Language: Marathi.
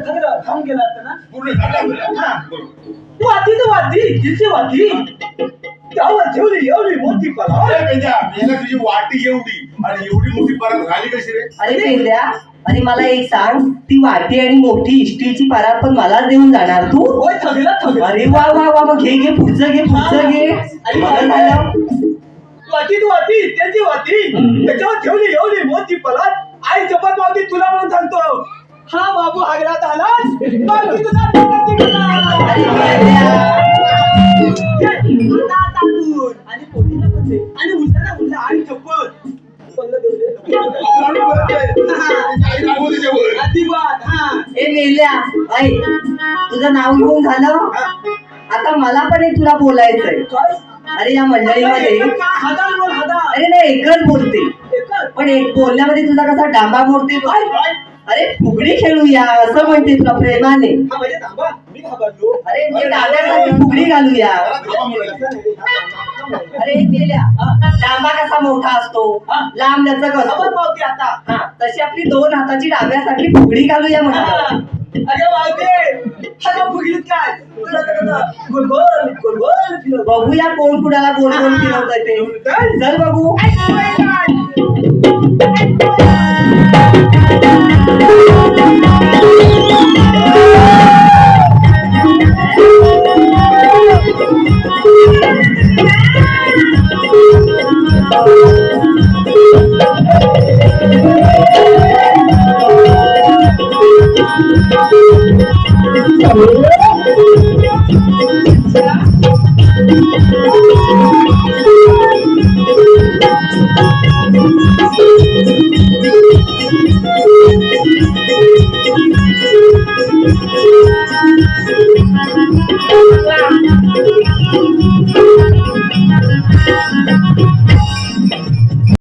सगळं खाऊन गेला असतं ना पूर्ण झालं. हा. बरोबर. वाती तर वाती तिची वाती त्यावर ठेवली एवढी मोठी पला अरे पेंड्या, मेला तुझी वाटी एवढी आणि एवढी मोठी परत झाली कशी रे? अरे पेंद्या, अरे मला एक सांग, ती वाटी आणि मोठी स्टीलची परात पण मलाच देऊन जाणार तू? होय थगला थगला अरे वा वा वा, मग घे घे, पुढचं घे, पुढचं घे. आणि बरं झालं. वाटी तू वाटी त्याची वाटी त्याच्यावर ठेवली एवढी मोठी पलात आई जपत मावती तुला म्हणून सांगतो हा बाबू हागरात आलास बाकी तुझा डोक्यात निघाला. आणि पोटीला पण दे. आणि उलटा उलटा आई जपत पल्लं देऊ दे. आई रागवते त्याच्यावर. अजिबात हा ए मेल्या, ऐ तुझं नाव घेऊन झालं. आता मला पण एक तुला बोलायचंय. काय अरे या मंडळीमध्ये हजार बोल हजार अरे नाही, एकच बोलते, एकच पण एक बोलण्यामध्ये तुझा कसा डांबा मोडते. काय काय अरे फुगडी खेळूया असं म्हणते तुला प्रेमाने. हा म्हणजे थांबा मी घाबरलो अरे मी डांब्यासाठी फुगडी घालूया. जरा थांबा म्हणायचं. अरे मेल्या, डांबा कसा मोठा असतो, लांब लचक खबर असतो. पावती आता हा, तशी आपली 2 हाताची डांब्यासाठी फुगडी घालूया हा. म्हटलं. अरे वावते हा फुगलीत काय तुला तर कसं गोलगोल गोलगोल फिरव. बघूया कोण कुणाला गोल गोल फिरवतंय ते. चल बघू.